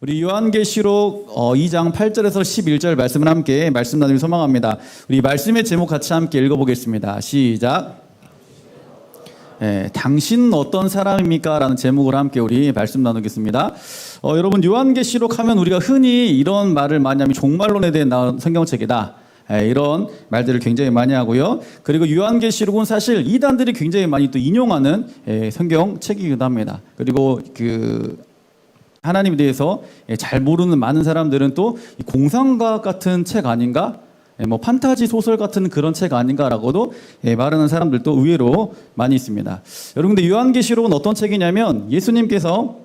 우리 요한계시록 2장 8절에서 11절 말씀을 함께 말씀 나누기 소망합니다. 우리 말씀의 제목 같이 함께 읽어보겠습니다. 시작. 당신은 어떤 사람입니까? 라는 제목으로 함께 우리 말씀 나누겠습니다. 여러분, 요한계시록 하면 우리가 흔히 이런 말을 많이 하면 종말론에 대해 나온 성경책이다, 이런 말들을 굉장히 많이 하고요. 그리고 요한계시록은 사실 이단들이 굉장히 많이 또 인용하는 성경책이기도 합니다. 그리고 하나님에 대해서 잘 모르는 많은 사람들은 또 공상과학 같은 책 아닌가? 판타지 소설 같은 그런 책 아닌가라고도 말하는 사람들도 의외로 많이 있습니다. 여러분, 근데 요한계시록은 어떤 책이냐면 예수님께서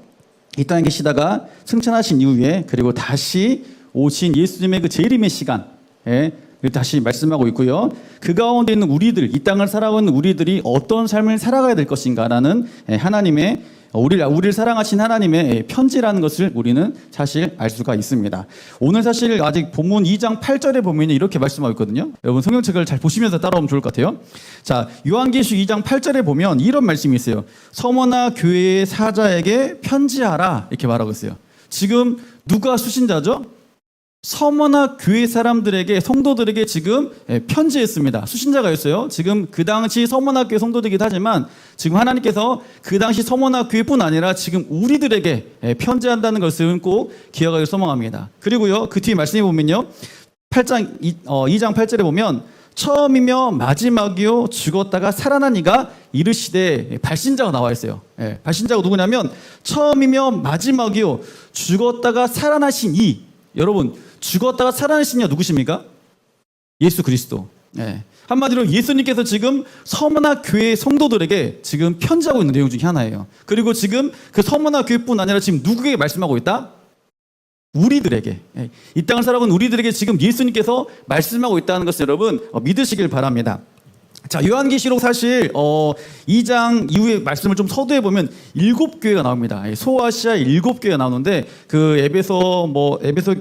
이 땅에 계시다가 승천하신 이후에 그리고 다시 오신 예수님의 그 재림의 시간, 다시 말씀하고 있고요. 그 가운데 있는 우리들, 이 땅을 살아오는 우리들이 어떤 삶을 살아가야 될 것인가라는 하나님의 우리를 사랑하신 하나님의 편지라는 것을 우리는 사실 알 수가 있습니다. 오늘 사실 아직 본문 2장 8절에 보면 이렇게 말씀하고 있거든요. 여러분, 성경책을 잘 보시면서 따라오면 좋을 것 같아요. 자, 요한계시록 2장 8절에 보면 이런 말씀이 있어요. 서머나 교회의 사자에게 편지하라, 이렇게 말하고 있어요. 지금 누가 수신자죠? 서머나 교회 사람들에게, 성도들에게 지금 편지했습니다. 수신자가 있어요. 지금 그 당시 서머나 교회 성도들이기도 하지만 지금 하나님께서 그 당시 서머나 교회뿐 아니라 지금 우리들에게 편지한다는 것을 꼭 기억하길 소망합니다. 그리고요, 그 뒤에 말씀해 보면요, 2장 8절에 보면 처음이며 마지막이요 죽었다가 살아난 이가 이르시되, 발신자가 나와 있어요. 발신자가 누구냐면 처음이며 마지막이요 죽었다가 살아나신 이, 여러분, 죽었다가 살아나신 이가 누구십니까? 예수 그리스도. 한마디로 예수님께서 지금 서머나 교회 성도들에게 지금 편지하고 있는 내용 중에 하나예요. 그리고 지금 그 서머나 교회뿐 아니라 지금 누구에게 말씀하고 있다? 우리들에게, 이 땅을 살아가는 우리들에게 지금 예수님께서 말씀하고 있다는 것을 여러분 믿으시길 바랍니다. 자, 요한계시록 사실 2장 이후의 말씀을 좀 서두에 보면 7교회가 나옵니다. 소아시아 7교회가 나오는데 그 에베소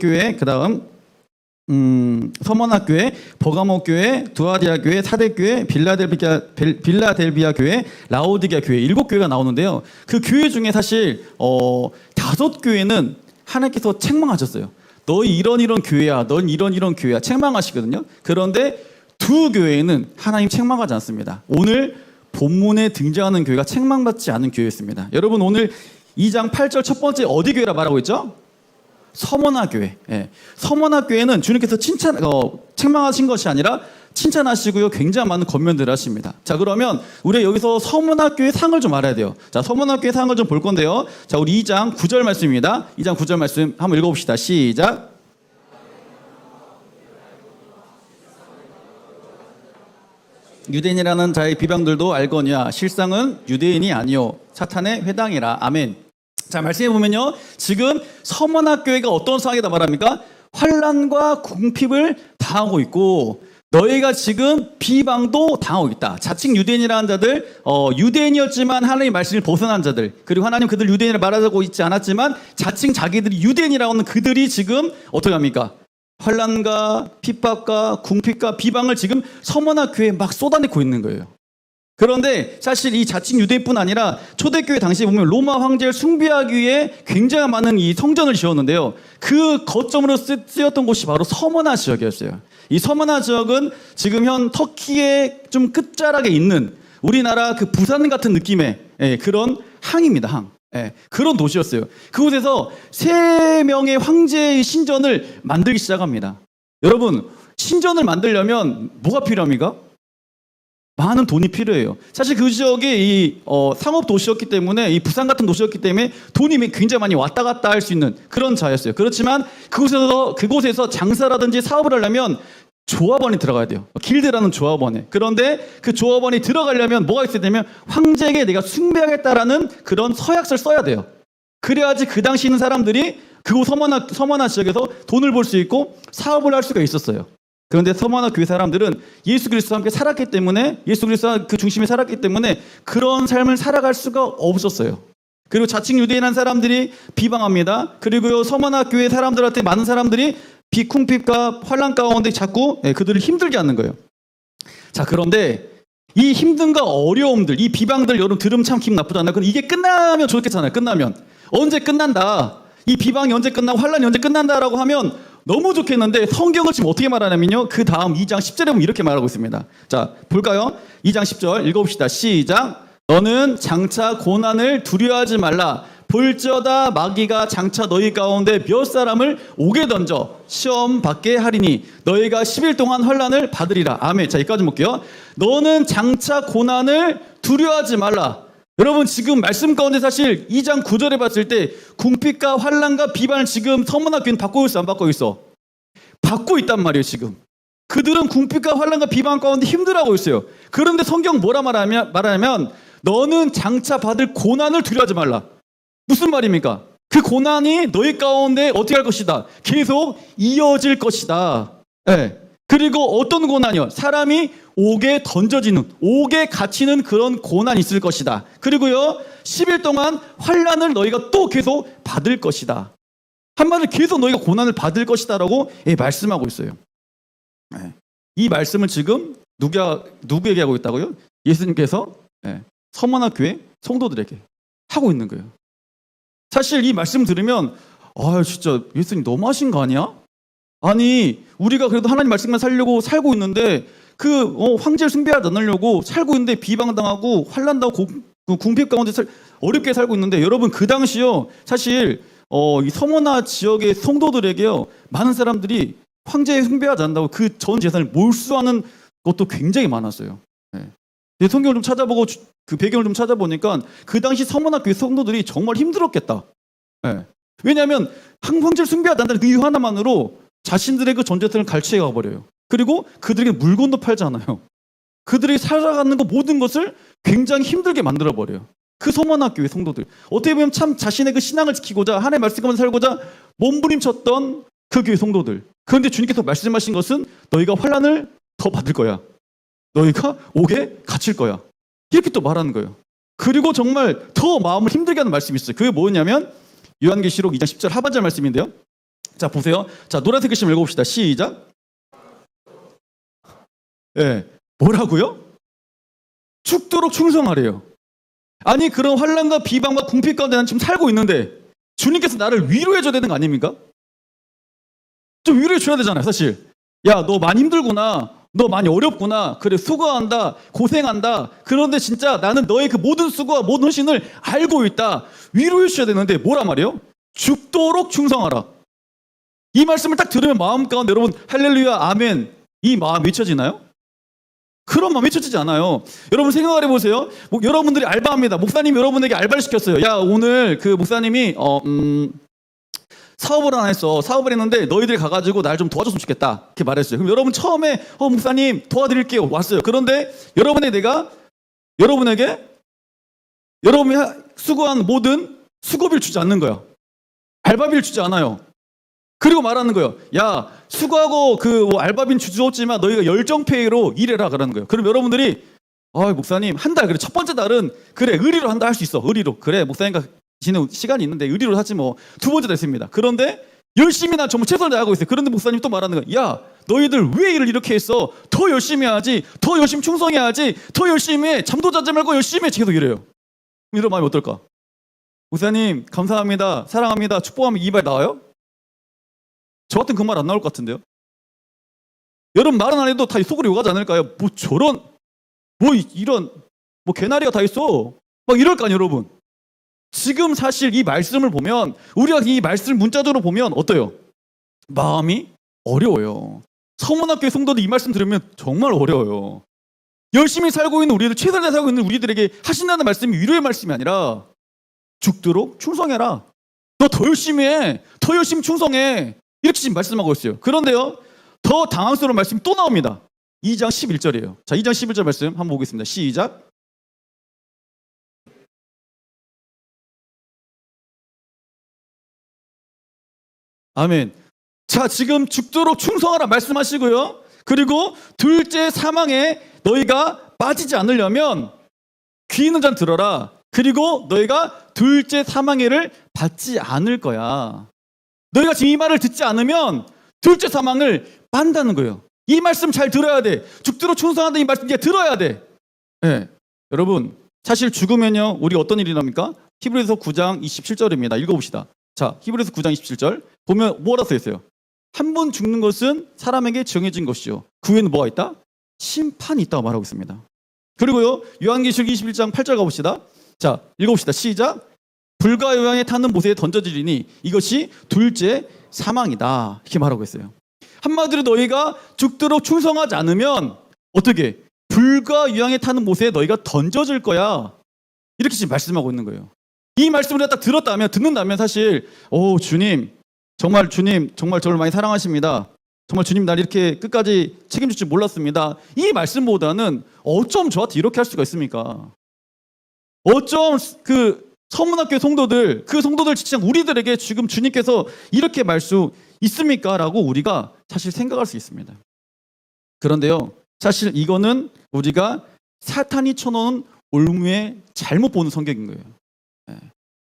교회, 그다음 서머나 교회, 버가모 교회, 두아디아 교회, 사대 교회, 빌라델비아 교회, 라오디게아 교회, 7교회가 나오는데요. 그 교회 중에 사실 5교회는 하나님께서 책망하셨어요. 너희 이런 교회야, 넌 이런 교회야, 책망하시거든요. 그런데 2교회는 하나님 책망하지 않습니다. 오늘 본문에 등장하는 교회가 책망받지 않은 교회였습니다. 여러분, 오늘 2장 8절 첫 번째 어디 교회라 말하고 있죠? 서머나 교회. 서머나 교회는 주님께서 책망하신 것이 아니라 칭찬하시고요, 굉장히 많은 권면들을 하십니다. 자, 그러면 우리 여기서 서머나 교회 상을 좀 알아야 돼요. 자, 서머나 교회 상을 좀 볼 건데요. 자, 우리 2장 9절 말씀입니다. 2장 9절 말씀 한번 읽어봅시다. 시작. 유대인이라는 자의 비방들도 알거니와 실상은 유대인이 아니요 사탄의 회당이라. 아멘. 자, 말씀해 보면요, 지금 서머나 교회가 어떤 상황이다 말합니까? 환난과 궁핍을 당하고 있고 너희가 지금 비방도 당하고 있다. 자칭 유대인이라는 자들, 유대인이었지만 하나님의 말씀을 벗어난 자들, 그리고 하나님 그들 유대인을 말하고 있지 않았지만 자칭 자기들이 유대인이라고 하는 그들이 지금 어떻게 합니까? 환난과 핍박과 궁핍과 비방을 지금 서머나 교회에 막 쏟아내고 있는 거예요. 그런데 사실 이 자칭 유대인뿐 아니라 초대교회 당시에 보면 로마 황제를 숭배하기 위해 굉장히 많은 이 성전을 지었는데요. 그 거점으로 쓰였던 곳이 바로 서머나 지역이었어요. 이 서머나 지역은 지금 현 터키의 좀 끝자락에 있는 우리나라 그 부산 같은 느낌의 그런 항입니다. 항. 그런 도시였어요. 그곳에서 3명의 황제의 신전을 만들기 시작합니다. 여러분, 신전을 만들려면 뭐가 필요합니까? 많은 돈이 필요해요. 사실 그 지역이 상업 도시였기 때문에, 이 부산 같은 도시였기 때문에 돈이 굉장히 많이 왔다 갔다 할 수 있는 그런 자였어요. 그렇지만 그곳에서 장사라든지 사업을 하려면 조합원이 들어가야 돼요. 길드라는 조합원에. 그런데 그 조합원이 들어가려면 뭐가 있어야 되냐면 황제에게 내가 숭배하겠다라는 그런 서약서를 써야 돼요. 그래야지 그 당시 있는 사람들이 그곳 서머나 지역에서 돈을 벌 수 있고 사업을 할 수가 있었어요. 그런데 서머나 교회 사람들은 예수 그리스도와 함께 살았기 때문에, 예수 그리스도와 그 중심에 살았기 때문에 그런 삶을 살아갈 수가 없었어요. 그리고 자칭 유대인한 사람들이 비방합니다. 그리고요, 서머나 교회 사람들한테 많은 사람들이 비쿵핍과 환난 가운데 자꾸 그들을 힘들게 하는 거예요. 자, 그런데 이 힘든가 어려움들, 이 비방들 여러분 들으면 참 기분 나쁘잖아요. 그럼 이게 끝나면 좋겠잖아요. 끝나면 언제 끝난다. 이 비방이 언제 끝나고 환란이 언제 끝난다라고 하면 너무 좋겠는데 성경은 지금 어떻게 말하냐면요. 그 다음 2장 10절에 보면 이렇게 말하고 있습니다. 자, 볼까요? 2장 10절 읽어봅시다. 시작. 너는 장차 고난을 두려워하지 말라. 볼지어다 마귀가 장차 너희 가운데 몇 사람을 옥에 던져 시험 받게 하리니 너희가 10일 동안 환난을 받으리라. 아멘. 자, 여기까지 볼게요. 너는 장차 고난을 두려워하지 말라. 여러분, 지금 말씀 가운데 사실 2장 9절에 봤을 때 궁핍과 환난과 비반을 지금 서문학교는 받고 있어, 안 받고 있어? 받고 있단 말이에요. 지금 그들은 궁핍과 환난과 비반 가운데 힘들어하고 있어요. 그런데 성경 뭐라 말하냐면 너는 장차 받을 고난을 두려워하지 말라. 무슨 말입니까? 그 고난이 너희 가운데 어떻게 할 것이다? 계속 이어질 것이다. 네. 그리고 어떤 고난이요? 사람이 옥에 던져지는, 옥에 갇히는 그런 고난이 있을 것이다. 그리고요, 10일 동안 환난을 너희가 또 계속 받을 것이다. 한마디로 계속 너희가 고난을 받을 것이다라고 말씀하고 있어요. 네. 이 말씀을 지금 누구에게 하고 있다고요? 예수님께서 서머나 교회 성도들에게 하고 있는 거예요. 사실 이 말씀 들으면 진짜 예수님 너무하신 거 아니야? 아니, 우리가 그래도 하나님 말씀만 살려고 살고 있는데 황제를 숭배하지 않으려고 살고 있는데 비방당하고 환난당하고 궁핍 가운데 어렵게 살고 있는데, 여러분 그 당시요, 사실 이 서머나 지역의 성도들에게요, 많은 사람들이 황제에 숭배하지 않는다고 그 전 재산을 몰수하는 것도 굉장히 많았어요. 성경을 좀 찾아보고 그 배경을 좀 찾아보니까 그 당시 서머나 교회 성도들이 정말 힘들었겠다. 왜냐하면 황제를 숭배하지 않는다는 그 이유 하나만으로 자신들의 그 전 재산을 갈취해 가버려요. 그리고 그들에게 물건도 팔지 않아요. 그들이 살아가는 것 모든 것을 굉장히 힘들게 만들어버려요. 그 서머나 교회 성도들, 어떻게 보면 참 자신의 그 신앙을 지키고자 하나님의 말씀을 살고자 몸부림쳤던 그 교회 성도들. 그런데 주님께서 말씀하신 것은 너희가 환난을 더 받을 거야. 너희가 옥에 갇힐 거야. 이렇게 또 말하는 거예요. 그리고 정말 더 마음을 힘들게 하는 말씀이 있어요. 그게 뭐냐면 요한계시록 2장 10절 하반절 말씀인데요. 자, 보세요. 자, 노란색 글씨 읽어봅시다. 시작. 뭐라고요? 죽도록 충성하래요. 아니, 그런 환난과 비방과 궁핍 가운데 난 지금 살고 있는데 주님께서 나를 위로해줘야 되는 거 아닙니까? 좀 위로해 줘야 되잖아요. 사실 야, 너 많이 힘들구나, 너 많이 어렵구나, 그래 수고한다, 고생한다. 그런데 진짜 나는 너의 그 모든 수고와 모든 헌신을 알고 있다. 위로해 주셔야 되는데 뭐란 말이에요? 죽도록 충성하라. 이 말씀을 딱 들으면 마음 가운데 여러분 할렐루야 아멘 이 마음 외쳐지나요? 그런 마음 외쳐지지 않아요. 여러분 생각을 해보세요. 여러분들이 알바합니다. 목사님이 여러분에게 알바를 시켰어요. 야, 오늘 그 목사님이 사업을 하나 했어. 사업을 했는데 너희들이 가가지고 날 좀 도와줬으면 좋겠다. 이렇게 말했어요. 그럼 여러분 처음에 목사님 도와드릴게요 왔어요. 그런데 여러분에게 여러분이 수고한 모든 수고비를 주지 않는 거야. 알바비를 주지 않아요. 그리고 말하는 거예요. 야, 수고하고 알바비는 주었지만 너희가 열정페이로 일해라 그러는 거예요. 그럼 여러분들이 목사님 한 달, 그래 첫 번째 달은 그래 의리로 한다 할 수 있어. 의리로. 그래 목사님과 지는 시간이 있는데 의리로 하지 뭐. 두 번째 됐습니다. 그런데 열심히 난 정말 최선을 다하고 있어요. 그런데 목사님 또 말하는 거예요. 야, 너희들 왜 일을 이렇게 했어? 더 열심히 해야지. 더 열심히 충성해야지. 더 열심히 해. 잠도 자지 말고 열심히 해. 계속 이래요. 이런 마음이 어떨까? 목사님 감사합니다, 사랑합니다, 축복합니다, 이 말 나와요? 저 같은 그 말 안 나올 것 같은데요. 여러분 말은 안 해도 다 속으로 욕하지 않을까요? 이런 개나리가 다 있어 막 이럴 거 아니에요. 여러분 지금 사실 이 말씀을 보면, 우리가 이 말씀을 문자적으로 보면 어때요? 마음이 어려워요. 서문학교의 성도들 이 말씀 들으면 정말 어려워요. 열심히 살고 있는 우리들, 최선을 다해 살고 있는 우리들에게 하신다는 말씀이 위로의 말씀이 아니라 죽도록 충성해라. 너 더 열심히 해. 더 열심히 충성해. 이렇게 지금 말씀하고 있어요. 그런데요, 더 당황스러운 말씀이 또 나옵니다. 2장 11절이에요. 자, 2장 11절 말씀 한번 보겠습니다. 시작. 아멘. 자, 지금 죽도록 충성하라 말씀하시고요. 그리고 둘째 사망에 너희가 빠지지 않으려면 귀 있는 자는 들어라. 그리고 너희가 둘째 사망해를 받지 않을 거야. 너희가 지금 이 말을 듣지 않으면 둘째 사망을 받는다는 거예요. 이 말씀 잘 들어야 돼. 죽도록 충성한다 이 말씀 이제 들어야 돼. 여러분 사실 죽으면요 우리 어떤 일이 납니까? 히브리서 9장 27절입니다. 읽어봅시다. 자, 히브리서 9장 27절 보면 뭐라 써 있어요? 한 번 죽는 것은 사람에게 정해진 것이요. 그 후에는 뭐가 있다? 심판이 있다고 말하고 있습니다. 그리고요, 요한계시록 21장 8절 가봅시다. 자, 읽어봅시다. 시작. 불과 요양에 타는 못에 던져지리니 이것이 둘째 사망이다. 이렇게 말하고 있어요. 한마디로 너희가 죽도록 충성하지 않으면 어떻게? 불과 유황에 타는 못에 너희가 던져질 거야. 이렇게 지금 말씀하고 있는 거예요. 이 말씀을 딱 듣는다면 사실 주님 정말 저를 많이 사랑하십니다. 정말 주님 날 이렇게 끝까지 책임질 줄 몰랐습니다. 이 말씀보다는 어쩜 저한테 이렇게 할 수가 있습니까? 어쩜 그 서문학교 성도들, 그 성도들 진짜 우리들에게 지금 주님께서 이렇게 말 수 있습니까? 라고 우리가 사실 생각할 수 있습니다. 그런데요, 사실 이거는 우리가 사탄이 쳐놓은 올무에 잘못 보는 성격인 거예요.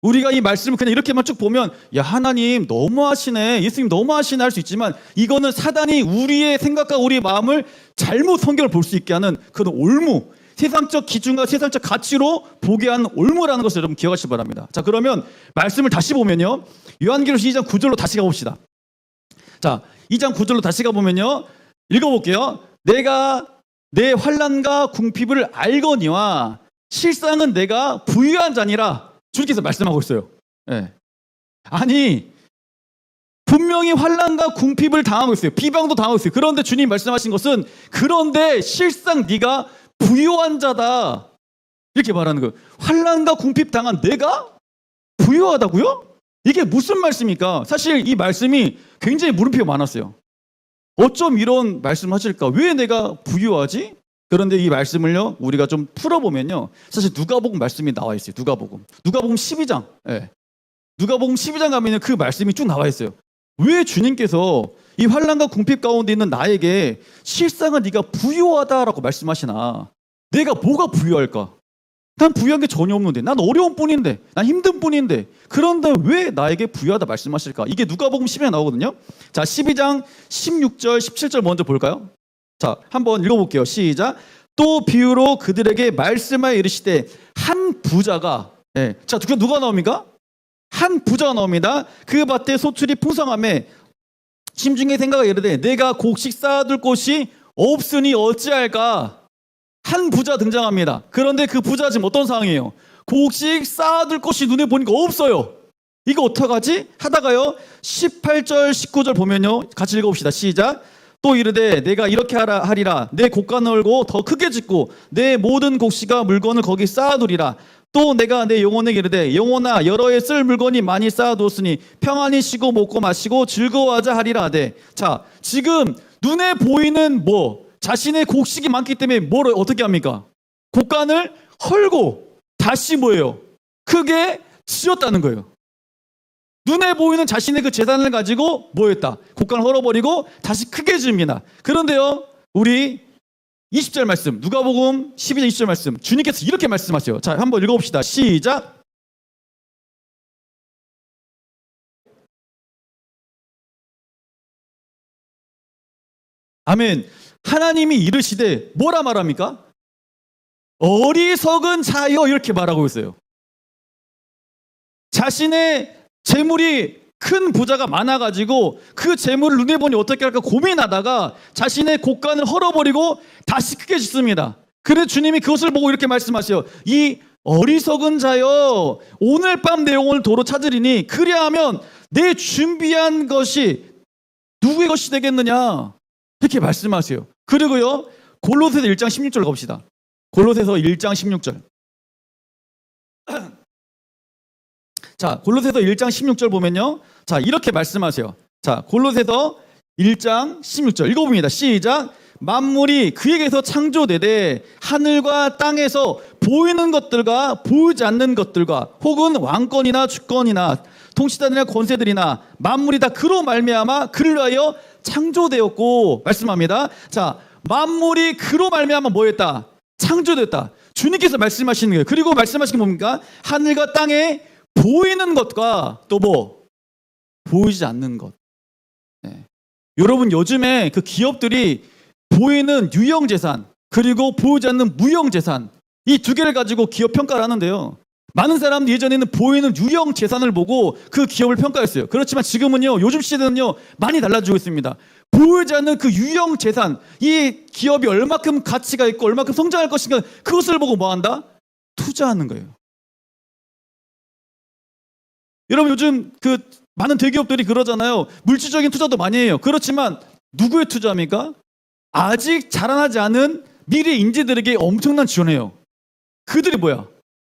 우리가 이 말씀을 그냥 이렇게만 쭉 보면 야, 하나님 너무하시네, 예수님 너무하시네 할 수 있지만, 이거는 사단이 우리의 생각과 우리의 마음을 잘못 성경을 볼 수 있게 하는 그런 올무, 세상적 기준과 세상적 가치로 보게 하는 올무라는 것을 여러분 기억하시기 바랍니다. 자, 그러면 말씀을 다시 보면요, 요한계시록 2장 9절로 다시 가봅시다. 자, 2장 9절로 다시 가보면요, 읽어볼게요. 내가 내 환난과 궁핍을 알거니와 실상은 내가 부유한 자니라. 주님께서 말씀하고 있어요. 네. 아니, 분명히 환난과 궁핍을 당하고 있어요. 비방도 당하고 있어요. 그런데 주님 말씀하신 것은 그런데 실상 네가 부유한 자다, 이렇게 말하는 거예요. 환난과 궁핍 당한 내가 부유하다고요? 이게 무슨 말씀입니까? 사실 이 말씀이 굉장히 물음표가 많았어요. 어쩜 이런 말씀을 하실까? 왜 내가 부유하지? 그런데 이 말씀을요, 우리가 좀 풀어보면요, 사실 누가복음 말씀이 나와 있어요. 누가복음 12장. 네. 누가복음 12장 가면 그 말씀이 쭉 나와 있어요. 왜 주님께서 이 환난과 궁핍 가운데 있는 나에게 실상은 네가 부유하다라고 말씀하시나? 내가 뭐가 부유할까? 난 부유한 게 전혀 없는데, 난 어려운 뿐인데, 난 힘든 뿐인데, 그런데 왜 나에게 부유하다 말씀하실까? 이게 누가복음 12장에 나오거든요. 자, 12장 16절 17절 먼저 볼까요? 자, 한번 읽어볼게요. 시작. 또 비유로 그들에게 말씀하여 이르시되 한 부자가, 자, 누가 나옵니까? 한 부자가 나옵니다. 그 밭에 소출이 풍성하매 심중에 생각하여 이르되 내가 곡식 쌓아둘 곳이 없으니 어찌할까? 한 부자 등장합니다. 그런데 그 부자 지금 어떤 상황이에요? 곡식 쌓아둘 곳이 눈에 보니까 없어요. 이거 어떡하지? 하다가요, 18절 19절 보면요, 같이 읽어봅시다. 시작. 또 이르되 내가 이렇게 하리라. 내 곡간을 헐고 더 크게 짓고 내 모든 곡식과 물건을 거기 쌓아두리라. 또 내가 내 영혼에게 이르되 영혼아, 여러 해 쓸 물건이 많이 쌓아두었으니 평안히 쉬고 먹고 마시고 즐거워하자 하리라 하되. 자, 지금 눈에 보이는 자신의 곡식이 많기 때문에 뭘 어떻게 합니까? 곡간을 헐고 다시 뭐예요? 크게 지었다는 거예요. 눈에 보이는 자신의 그 재산을 가지고 뭐했다? 곡간을 헐어버리고 다시 크게 지읍니다. 그런데요, 우리 20절 말씀, 누가복음 12장 20절 말씀, 주님께서 이렇게 말씀하세요. 자, 한번 읽어봅시다. 시작. 아멘. 하나님이 이르시되 뭐라 말합니까? 어리석은 자여, 이렇게 말하고 있어요. 자신의 재물이 큰 부자가 많아가지고 그 재물을 눈에 보니 어떻게 할까 고민하다가 자신의 곡간을 헐어버리고 다시 크게 짓습니다. 그래서 주님이 그것을 보고 이렇게 말씀하세요. 이 어리석은 자여, 오늘 밤 내 영혼을 도로 찾으리니 그리하면 내 준비한 것이 누구의 것이 되겠느냐, 이렇게 말씀하세요. 그리고요, 골로새서 1장 16절 갑시다. 골로새서 1장 16절. 자, 골로새서 1장 16절 보면요, 자, 이렇게 말씀하세요. 자, 골로새서 1장 16절 읽어봅니다. 시작. 만물이 그에게서 창조되되 하늘과 땅에서 보이는 것들과 보이지 않는 것들과 혹은 왕권이나 주권이나 통치자들이나 권세들이나 만물이 다 그로 말미암아 그를 위하여 창조되었고, 말씀합니다. 자, 만물이 그로 말미암아 뭐였다? 창조됐다. 주님께서 말씀하시는 거예요. 그리고 말씀하신 게 뭡니까? 하늘과 땅에 보이는 것과 또 보이지 않는 것. 네. 여러분, 요즘에 그 기업들이 보이는 유형재산 그리고 보이지 않는 무형재산, 이 두 개를 가지고 기업 평가를 하는데요, 많은 사람들이 예전에는 보이는 유형 재산을 보고 그 기업을 평가했어요. 그렇지만 지금은요, 요즘 시대는요, 많이 달라지고 있습니다. 보이지 않는 그 유형 재산, 이 기업이 얼마큼 가치가 있고 얼마큼 성장할 것인가, 그것을 보고 뭐 한다? 투자하는 거예요. 여러분, 요즘 그 많은 대기업들이 그러잖아요. 물질적인 투자도 많이 해요. 그렇지만 누구의 투자입니까? 아직 자라나지 않은 미래 인재들에게 엄청난 지원해요. 그들이 뭐야?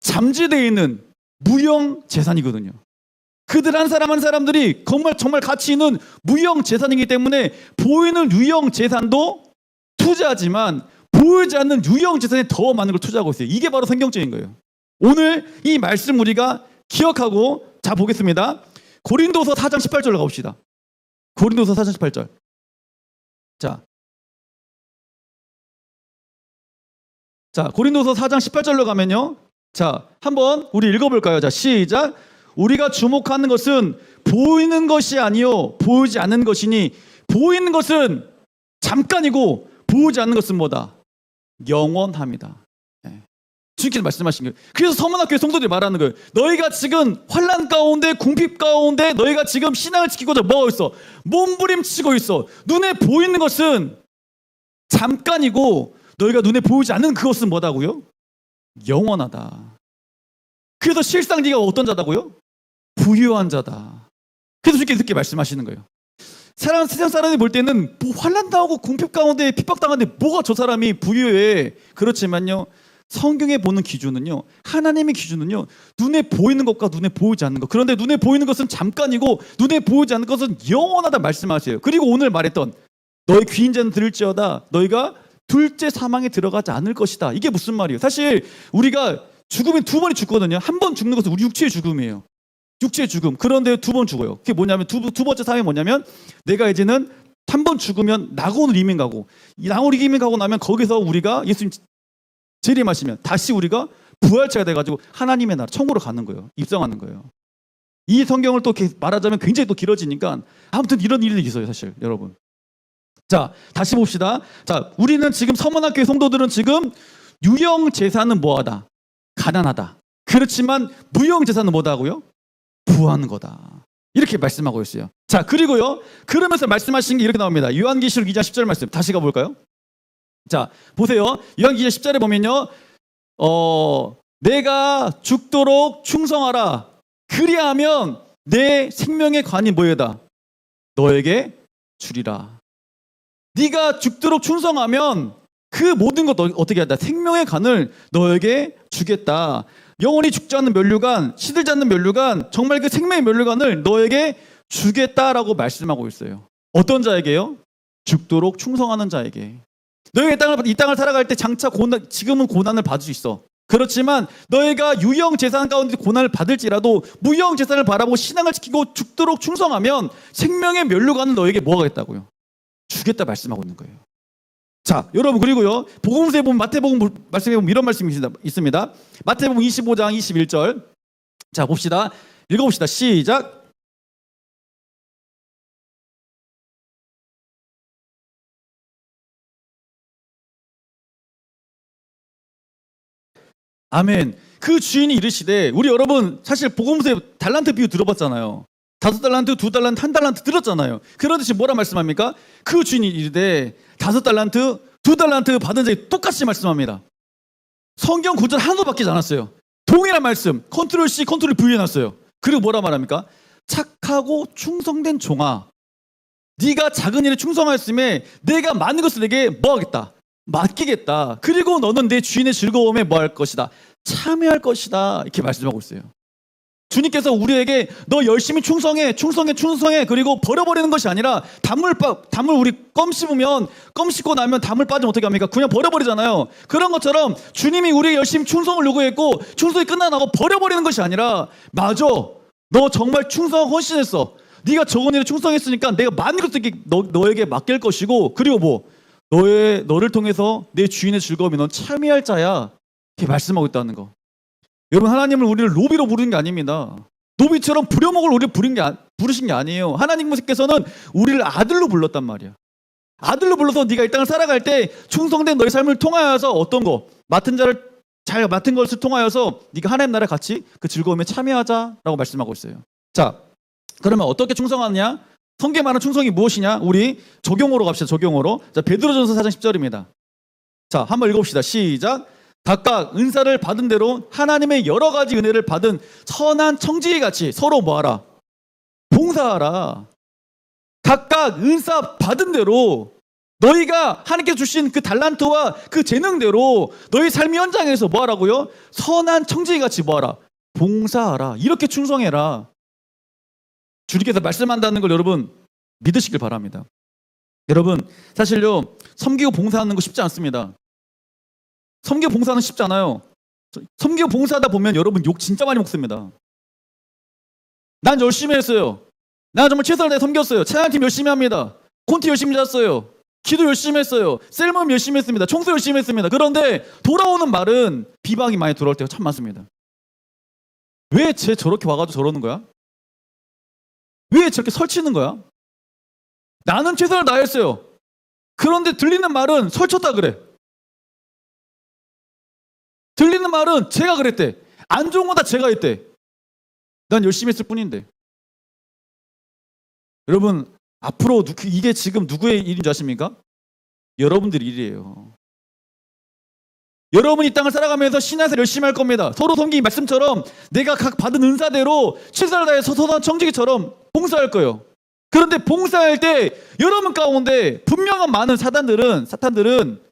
잠재되어 있는 무형 재산이거든요. 그들 한 사람 한 사람들이 정말 가치 있는 무형 재산이기 때문에 보이는 유형 재산도 투자하지만 보이지 않는 유형 재산에 더 많은 걸 투자하고 있어요. 이게 바로 성경적인 거예요. 오늘 이 말씀 우리가 기억하고, 자 보겠습니다. 고린도서 4장 18절로 가봅시다. 고린도서 4장 18절. 자, 고린도서 4장 18절로 가면요. 자, 한번 우리 읽어볼까요? 자, 시작. 우리가 주목하는 것은 보이는 것이 아니요 보이지 않는 것이니, 보이는 것은 잠깐이고 보이지 않는 것은 뭐다? 영원합니다. 주님께서 말씀하신 거예요. 그래서 서문학교의 성도들이 말하는 거예요. 너희가 지금 환난 가운데, 궁핍 가운데 너희가 지금 신앙을 지키고자 뭐하고 있어? 몸부림치고 있어. 눈에 보이는 것은 잠깐이고 너희가 눈에 보이지 않는 그것은 뭐다고요? 영원하다. 그래서 실상 네가 어떤 자다고요? 부유한 자다. 그래서 주님께서 그렇게 말씀하시는 거예요. 세상 사람이 볼 때는 뭐 환난 당하고 궁핍 가운데 핍박당하는데 뭐가 저 사람이 부유해. 그렇지만요, 성경에 보는 기준은요, 하나님의 기준은요, 눈에 보이는 것과 눈에 보이지 않는 것. 그런데 눈에 보이는 것은 잠깐이고 눈에 보이지 않는 것은 영원하다 말씀하세요. 그리고 오늘 말했던 너희 귀인 자는 들을지어다 너희가 둘째 사망에 들어가지 않을 것이다. 이게 무슨 말이에요? 사실 우리가 죽으면 두 번이 죽거든요. 한 번 죽는 것은 우리 육체의 죽음이에요. 육체의 죽음. 그런데 두 번 죽어요. 그게 뭐냐면 두 번째 사망이 뭐냐면, 내가 이제는 한 번 죽으면 낙원을 이민 가고, 이 낙원을 이민 가고 나면 거기서 우리가 예수님 재림하시면 다시 우리가 부활체가 돼가지고 하나님의 나라 천국으로 가는 거예요. 입성하는 거예요. 이 성경을 또 말하자면 굉장히 또 길어지니까 아무튼 이런 일이 있어요, 사실 여러분. 자, 다시 봅시다. 자, 우리는 지금 서문학교의 성도들은 지금 유형 재산은 뭐하다? 가난하다. 그렇지만 무형 재산은 뭐다고요? 부하는 거다. 이렇게 말씀하고 있어요. 자, 그리고요, 그러면서 말씀하신 게 이렇게 나옵니다. 요한계시록 2장 10절 말씀 다시 가볼까요? 자, 보세요. 요한계시록 10절에 보면요, 내가 죽도록 충성하라. 그리하면 내 생명의 관이 뭐여다? 너에게 주리라. 네가 죽도록 충성하면 그 모든 것 어떻게 한다? 생명의 관을 너에게 주겠다. 영원히 죽지 않는 면류관, 시들지 않는 면류관, 정말 그 생명의 면류관을 너에게 주겠다라고 말씀하고 있어요. 어떤 자에게요? 죽도록 충성하는 자에게. 너희가 이 땅을 살아갈 때 장차 지금은 고난을 받을 수 있어. 그렇지만 너희가 유형 재산 가운데 고난을 받을지라도 무형 재산을 바라보고 신앙을 지키고 죽도록 충성하면 생명의 면류관을 너에게 뭐 하겠다고요? 주겠다 말씀하고 있는 거예요. 자, 여러분, 그리고요, 복음서에 보면, 마태복음 말씀에 보면 이런 말씀이 있습니다. 마태복음 25장 21절. 자, 봅시다. 읽어봅시다. 시작. 아멘. 그 주인이 이르시되, 우리 여러분 사실 복음서에 달란트 비유 들어봤잖아요. 5달란트, 2달란트, 1달란트 들었잖아요. 그러듯이 뭐라 말씀합니까? 그 주인이 이르되 5달란트, 2달란트 받은 자에게 똑같이 말씀합니다. 성경 구절 하나도 바뀌지 않았어요. 동일한 말씀, 컨트롤 C, 컨트롤 V 해놨어요. 그리고 뭐라 말합니까? 착하고 충성된 종아, 네가 작은 일에 충성하였음에 내가 많은 것을 내게 뭐 하겠다? 맡기겠다. 그리고 너는 내 주인의 즐거움에 뭐 할 것이다? 참여할 것이다. 이렇게 말씀하고 있어요. 주님께서 우리에게 너 열심히 충성해. 그리고 버려버리는 것이 아니라 단물 우리 껌 씹으면, 껌 씹고 나면 단물 빠지면 어떻게 합니까? 그냥 버려버리잖아요. 그런 것처럼 주님이 우리의 열심히 충성을 요구했고 충성이 끝나고 버려버리는 것이 아니라, 맞아, 너 정말 충성하고 헌신했어. 네가 적은 일에 충성했으니까 내가 많은 것을 너에게 맡길 것이고, 그리고 뭐 너를 통해서 내 주인의 즐거움이 넌 참여할 자야. 이렇게 말씀하고 있다는 거. 여러분, 하나님은 우리를 노비로 부르는 게 아닙니다. 노비처럼 부려먹을 우리를 부르신 게 아니에요. 하나님께서는 우리를 아들로 불렀단 말이야. 아들로 불러서 네가 이 땅을 살아갈 때 충성된 너의 삶을 통하여서 어떤 거? 맡은 자를 잘 맡은 것을 통하여서 네가 하나님 나라에 같이 그 즐거움에 참여하자라고 말씀하고 있어요. 자, 그러면 어떻게 충성하느냐? 성경에 말하는 충성이 무엇이냐? 우리 적용으로 갑시다. 적용으로. 자, 베드로전서 4장 10절입니다. 자, 한번 읽어봅시다. 시작. 각각 은사를 받은 대로 하나님의 여러 가지 은혜를 받은 선한 청지기 같이 서로 뭐하라? 봉사하라. 각각 은사 받은 대로 너희가 하나님께 주신 그 달란트와 그 재능대로 너희 삶의 현장에서 뭐하라고요? 선한 청지기 같이 뭐하라? 봉사하라. 이렇게 충성해라. 주님께서 말씀한다는 걸 여러분 믿으시길 바랍니다. 여러분 사실요 섬기고 봉사하는 거 쉽지 않습니다. 섬기고 봉사는 쉽지 않아요. 섬기고 봉사하다 보면 여러분 욕 진짜 많이 먹습니다. 난 열심히 했어요. 난 정말 최선을 다해 섬겼어요. 찬양팀 열심히 합니다. 콘티 열심히 잤어요. 기도 열심히 했어요. 셀멈 열심히 했습니다. 청소 열심히 했습니다. 그런데 돌아오는 말은 비방이 많이 돌아올 때가 참 많습니다. 왜 쟤 저렇게 와가지고 저러는 거야? 왜 저렇게 설치는 거야? 나는 최선을 다했어요. 그런데 들리는 말은 설쳤다 그래. 들리는 말은 제가 그랬대. 안 좋은 건 다 제가 했대. 난 열심히 했을 뿐인데. 여러분 앞으로 이게 지금 누구의 일인 줄 아십니까? 여러분들 일이에요. 여러분이 이 땅을 살아가면서 신앙생활 열심히 할 겁니다. 서로 섬기기 말씀처럼 내가 각 받은 은사대로 최선을 다해서 선한 청지기처럼 봉사할 거예요. 그런데 봉사할 때 여러분 가운데 분명한 많은 사탄들은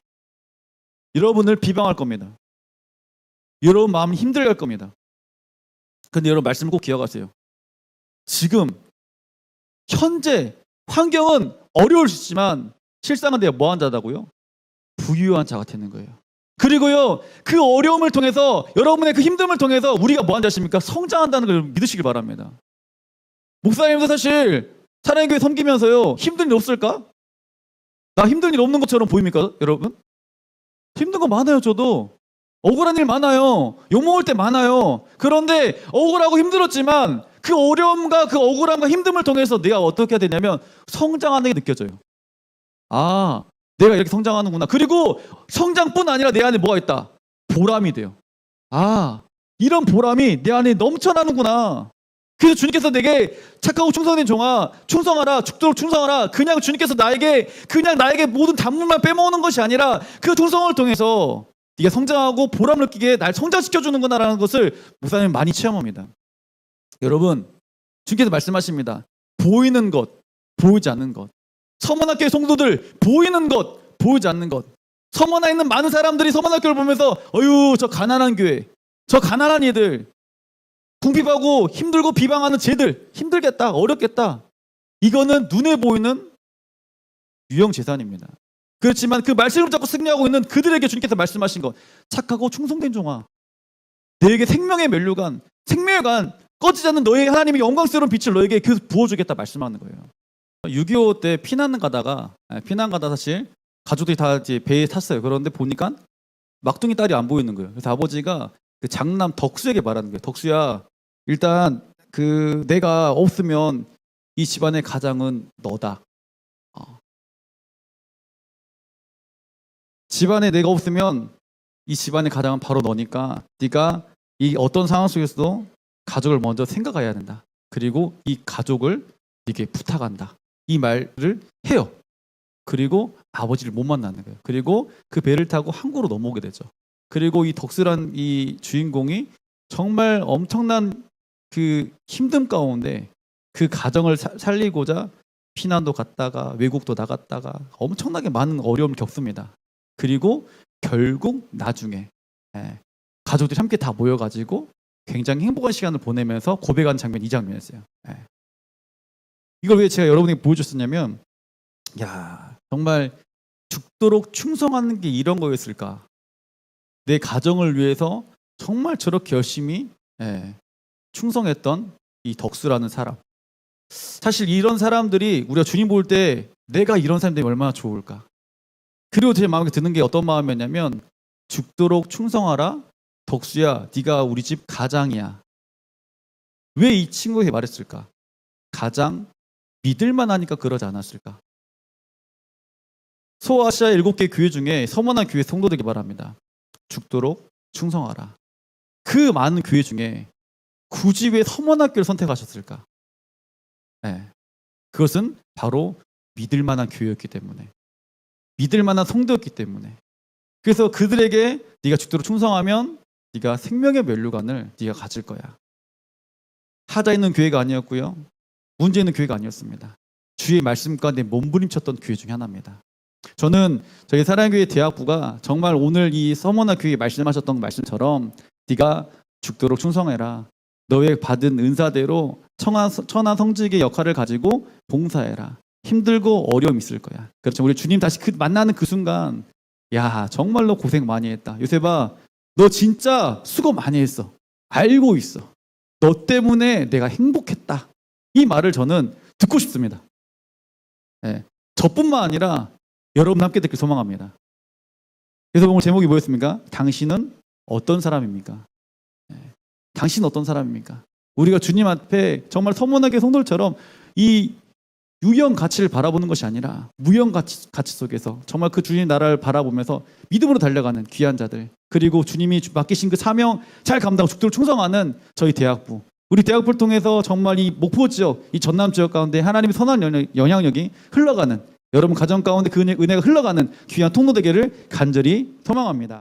여러분을 비방할 겁니다. 여러분 마음을 힘들게 할 겁니다. 그런데 여러분 말씀을 꼭 기억하세요. 지금 현재 환경은 어려울 수 있지만 실상은 내가 뭐한 자다고요? 부유한 자가 되는 거예요. 그리고요 그 어려움을 통해서 여러분의 그 힘듦을 통해서 우리가 뭐한 자십니까? 성장한다는 걸 믿으시길 바랍니다. 목사님도 사실 사랑의 교회 섬기면서요 힘든 일 없을까? 나 힘든 일 없는 것처럼 보입니까 여러분? 힘든 거 많아요. 저도 억울한 일 많아요. 욕먹을 때 많아요. 그런데 억울하고 힘들었지만 그 어려움과 그 억울함과 힘듦을 통해서 내가 어떻게 해야 되냐면 성장하는 게 느껴져요. 아, 내가 이렇게 성장하는구나. 그리고 성장뿐 아니라 내 안에 뭐가 있다? 보람이 돼요. 아, 이런 보람이 내 안에 넘쳐나는구나. 그래서 주님께서 내게 착하고 충성된 종아 충성하라, 죽도록 충성하라. 그냥 주님께서 나에게 모든 단물만 빼먹는 것이 아니라 그 충성을 통해서 네가 성장하고 보람을 느끼게 날 성장시켜주는구나라는 것을 목사님은 많이 체험합니다. 여러분 주님께서 말씀하십니다. 보이는 것, 보이지 않는 것. 서문학교의 성도들 보이는 것, 보이지 않는 것. 서문화에 있는 많은 사람들이 서문학교를 보면서 어휴 저 가난한 교회, 저 가난한 이들, 궁핍하고 힘들고 비방하는 쟤들 힘들겠다, 어렵겠다. 이거는 눈에 보이는 유형 재산입니다. 그렇지만 그 말씀을 잡고 승리하고 있는 그들에게 주님께서 말씀하신 것, 착하고 충성된 종아, 너에게 생명의 면류관, 생명관 꺼지지 않는 너의 하나님의 영광스러운 빛을 너에게 부어주겠다 말씀하는 거예요. 6.25 때 피난 가다 사실 가족들이 다 이제 배에 탔어요. 그런데 보니까 막둥이 딸이 안 보이는 거예요. 그래서 아버지가 그 장남 덕수에게 말하는 거예요. 덕수야, 일단 그 내가 없으면 이 집안의 가장은 너다. 집안에 내가 없으면 이 집안의 가장은 바로 너니까 네가 이 어떤 상황 속에서도 가족을 먼저 생각해야 된다. 그리고 이 가족을 네게 부탁한다. 이 말을 해요. 그리고 아버지를 못 만나는 거예요. 그리고 그 배를 타고 항구로 넘어오게 되죠. 그리고 이 덕수란 이 주인공이 정말 엄청난 그 힘듦 가운데 그 가정을 살리고자 피난도 갔다가 외국도 나갔다가 엄청나게 많은 어려움을 겪습니다. 그리고 결국 나중에 가족들이 함께 다 모여가지고 굉장히 행복한 시간을 보내면서 고백하는 장면, 이 장면이었어요. 이걸 왜 제가 여러분에게 보여줬었냐면, 야, 정말 죽도록 충성하는 게 이런 거였을까? 내 가정을 위해서 정말 저렇게 열심히 충성했던 이 덕수라는 사람. 사실 이런 사람들이 우리가 주님 볼 때 내가 이런 사람들이 얼마나 좋을까? 그리고 제 마음에 드는 게 어떤 마음이었냐면, 죽도록 충성하라. 덕수야, 네가 우리 집 가장이야. 왜 이 친구에게 말했을까? 가장 믿을만 하니까 그러지 않았을까? 소아시아 7개 교회 중에 서머나 교회 성도들에게 말합니다. 죽도록 충성하라. 그 많은 교회 중에 굳이 왜 서문학교를 선택하셨을까? 네. 그것은 바로 믿을 만한 교회였기 때문에, 믿을 만한 성도였기 때문에. 그래서 그들에게 네가 죽도록 충성하면 네가 생명의 면류관을 네가 가질 거야. 하자 있는 교회가 아니었고요, 문제 있는 교회가 아니었습니다. 주의 말씀 가운데 몸부림쳤던 교회 중에 하나입니다. 저는 저희 사랑교회 대학부가 정말 오늘 이 서머나 교회 말씀하셨던 말씀처럼 네가 죽도록 충성해라. 너의 받은 은사대로 천하 성직의 역할을 가지고 봉사해라. 힘들고 어려움 있을 거야. 그렇죠. 우리 주님 다시 만나는 그 순간, 야, 정말로 고생 많이 했다. 요셉아, 너 진짜 수고 많이 했어. 알고 있어. 너 때문에 내가 행복했다. 이 말을 저는 듣고 싶습니다. 네. 저뿐만 아니라 여러분 함께 듣길 소망합니다. 그래서 오늘 제목이 뭐였습니까? 당신은 어떤 사람입니까? 네. 당신은 어떤 사람입니까? 우리가 주님 앞에 정말 서문학의 성도들처럼 이 유형 가치를 바라보는 것이 아니라 무형 가치 속에서 정말 그 주님 나라를 바라보면서 믿음으로 달려가는 귀한 자들, 그리고 주님이 맡기신 그 사명 잘 감당하고 죽도록 충성하는 저희 대학부, 우리 대학부를 통해서 정말 이 목포 지역, 이 전남 지역 가운데 하나님의 선한 영향력이 흘러가는, 여러분 가정 가운데 그 은혜가 흘러가는 귀한 통로 되기를 간절히 소망합니다.